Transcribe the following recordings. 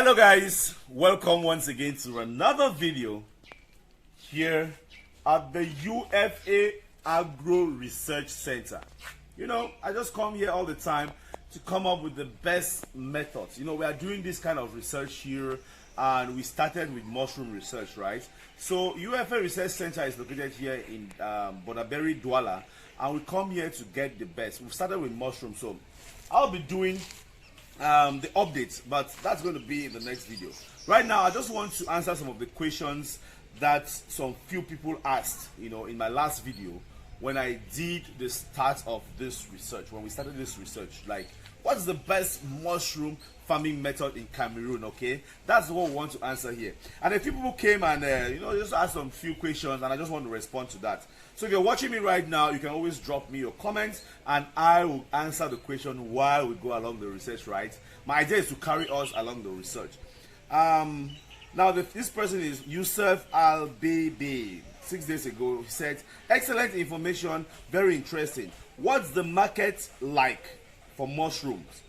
Hello guys, welcome once again to another video here at the UFA Agro Research Center. You know, I just come here all the time to come up with the best methods. You know, we are doing this kind of research here, and we started with mushroom research, right? So UFA Research Center is located here in Profitability, Douala, and we come here to get the best. We started with mushroom, so I'll be doing the updates, but that's going to be in the next video. Right now, I just want to answer some of the questions that some few people asked, you know, in my last video when I did the start of this research, when we started this research, like what's the best mushroom farming method in Cameroon? Okay, that's what we want to answer here. And a few people came and you know, just asked some few questions, and I just want to respond to that. So if you're watching me right now, you can always drop me your comments and I will answer the question while we go along the research, right? My idea is to carry us along the research. Now this person is Yusuf Al-Bibi. 6 days ago, he said, excellent information, very interesting. What's the market like for mushrooms?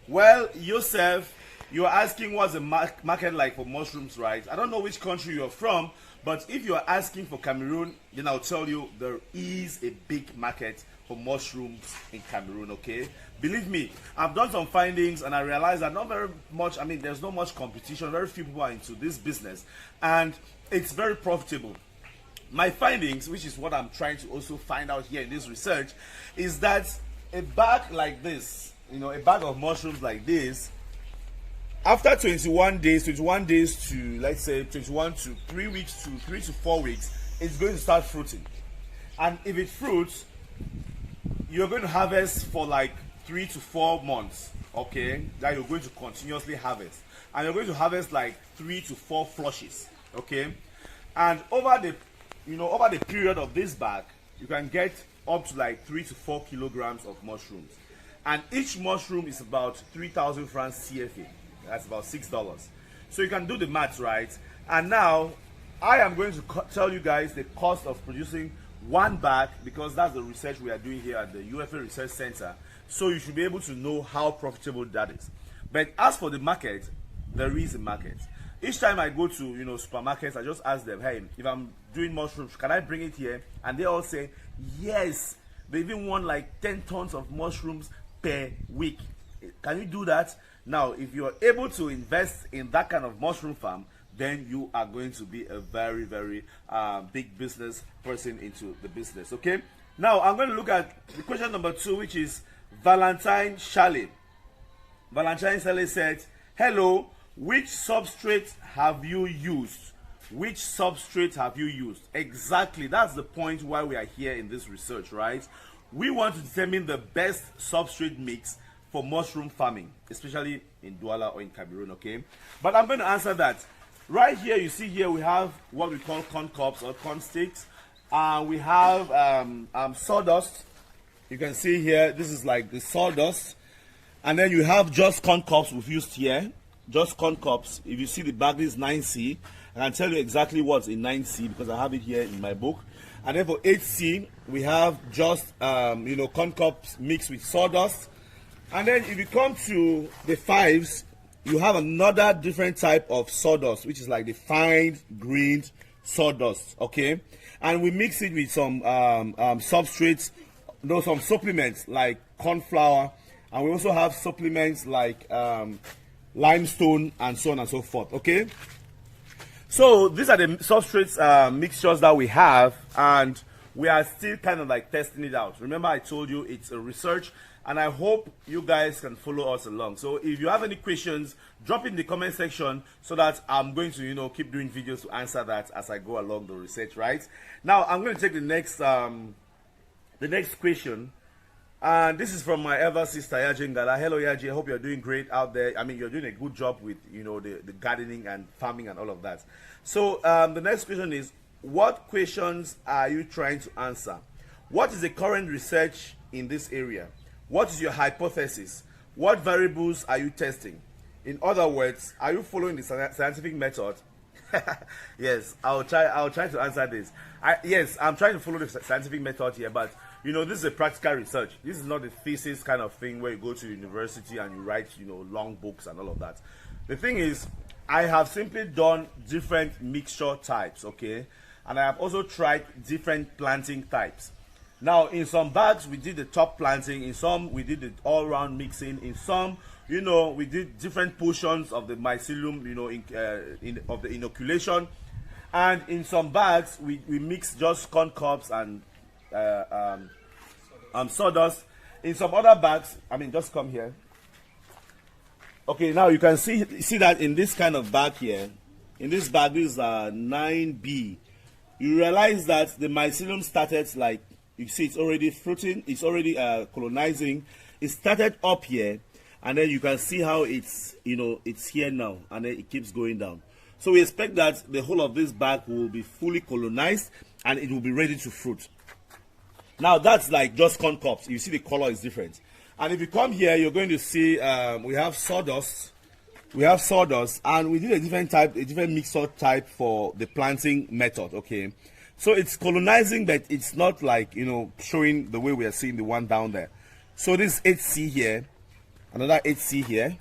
Well, Yusuf, you're asking what's the market like for mushrooms, right? I don't know which country you're from, but if you're asking for Cameroon, then I'll tell you there is a big market for mushrooms in Cameroon, okay? Believe me, I've done some findings and I realized that not very much, there's not much competition, very few people are into this business, and it's very profitable. My findings, which is what I'm trying to also find out here in this research, is that a bag like this, you know, a bag of mushrooms like this, after 21 days to, let's say, 21 to 3 weeks to 3 to 4 weeks, it's going to start fruiting. And if it fruits, you're going to harvest for like 3 to 4 months, okay? That you're going to continuously harvest. And you're going to harvest like 3 to 4 flushes, okay? And over the period of this bag, you can get up to like 3 to 4 kilograms of mushrooms. And each mushroom is about 3,000 francs CFA. That's about $6. So you can do the math, right? And now I am going to tell you guys the cost of producing one bag, because that's the research we are doing here at the UFA Research Center. So you should be able to know how profitable that is. But as for the market, there is a market. Each time I go to, you know, supermarkets, I just ask them, hey, if I'm doing mushrooms, can I bring it here? And they all say yes. They even want like 10 tons of mushrooms per week. Can you do that? Now, if you're able to invest in that kind of mushroom farm, then you are going to be a very, very big business person into the business, okay? Now, I'm going to look at the question number 2, which is Valentine Shale. Valentine Shale said, hello, which substrate have you used? Which substrate have you used? Exactly, that's the point why we are here in this research, right? We want to determine the best substrate mix for mushroom farming, especially in Douala or in Cameroon, okay? But I'm going to answer that. Right here, you see here, we have what we call corn cobs or corn sticks. We have sawdust. You can see here, this is like the sawdust. And then you have just corn cobs we've used here. Just corn cobs. If you see the bag, this is 9C. I can tell you exactly what's in 9C because I have it here in my book. And then for 8C, we have just, you know, corn cobs mixed with sawdust. And then if you come to the 5s, you have another different type of sawdust, which is like the fine grained sawdust, okay? And we mix it with some substrates, some supplements like corn flour, and we also have supplements like limestone and so on and so forth, okay? So these are the substrates mixtures that we have, and we are still kind of like testing it out. Remember, I told you it's a research, and I hope you guys can follow us along. So if you have any questions, drop in the comment section so that I'm going to, you know, keep doing videos to answer that as I go along the research, right? Now I'm going to take the next question, and this is from my ever sister Yaji Ngala. Hello Yaji, I hope you're doing great out there. You're doing a good job with, you know, the gardening and farming and all of that. So the next question is, what questions are you trying to answer? What is the current research in this area? What is your hypothesis? What variables are you testing? In other words, are you following the scientific method? Yes, I'll try to answer this. Yes, I'm trying to follow the scientific method here, but you know, this is a practical research. This is not a thesis kind of thing where you go to university and you write, you know, long books and all of that. The thing is, I have simply done different mixture types, okay? And I have also tried different planting types. Now, in some bags, we did the top planting. In some, we did the all-round mixing. In some, you know, we did different portions of the mycelium, you know, of the inoculation. And in some bags, we mixed just corn cobs and sawdust. In some other bags, I mean, just come here. Okay, now you can see that in this kind of bag here, in this bag, this is 9B. You realize that the mycelium started, like, you see it's already fruiting, it's already colonizing. It started up here, and then you can see how it's, you know, it's here now, and then it keeps going down. So we expect that the whole of this bag will be fully colonized, and it will be ready to fruit. Now that's like just corn cobs. You see the color is different. And if you come here, you're going to see we have sawdust. We have sawdust, and we did a different type, a different mixer type for the planting method. Okay, so it's colonizing, but it's not like, you know, showing the way we are seeing the one down there. So this 8C here, another 8C here.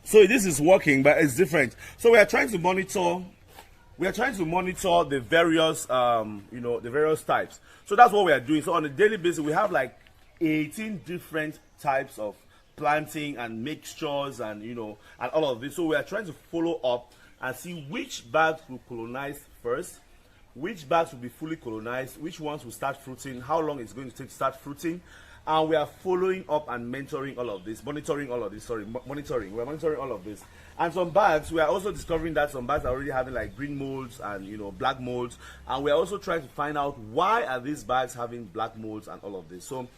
So this is working, but it's different. So we are trying to monitor. We are trying to monitor the various, you know, the various types. So that's what we are doing. So on a daily basis, we have like 18 different types of planting and mixtures, and, you know, and all of this. So we are trying to follow up and see which bags will colonize first, which bags will be fully colonized, which ones will start fruiting, how long it's going to take to start fruiting. And we are following up and mentoring all of this, monitoring all of this, monitoring. We're monitoring all of this. And some bags, we are also discovering that some bags are already having like green molds and, you know, black molds. And we are also trying to find out why are these bags having black molds and all of this. So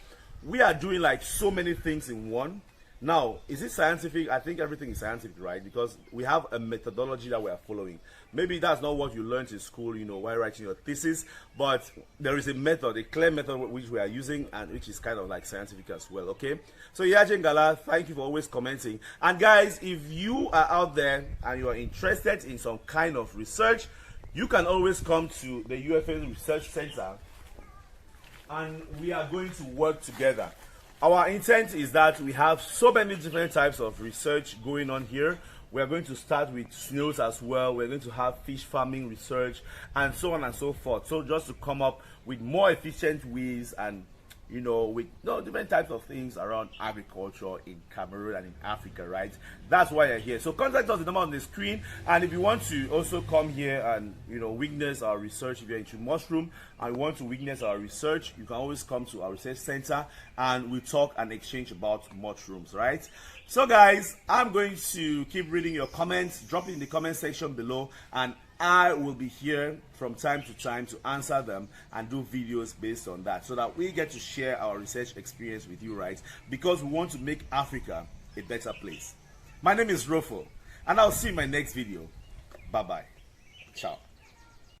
we are doing like so many things in one. Now, is it scientific? I think everything is scientific, right? Because we have a methodology that we are following. Maybe that's not what you learned in school, you know, while writing your thesis, but there is a method, a clear method which we are using, and which is kind of like scientific as well, okay? So Yajen Gala, thank you for always commenting. And guys, if you are out there and you are interested in some kind of research, you can always come to the UFA Research Center, and we are going to work together. Our intent is that we have so many different types of research going on here. We are going to start with snails as well. We're going to have fish farming research and so on and so forth. So just to come up with more efficient ways and, you know, with different types of things around agriculture in Cameroon and in Africa, right? That's why you're here. So contact us, the number on the screen. And if you want to also come here and, you know, witness our research, if you're into mushroom and you want to witness our research, you can always come to our research center and we talk and exchange about mushrooms, right? So guys, I'm going to keep reading your comments. Drop it in the comment section below, and I will be here from time to time to answer them and do videos based on that, so that we get to share our research experience with you, right? Because we want to make Africa a better place. My name is Rofo, and I'll see you in my next video. Bye-bye. Ciao.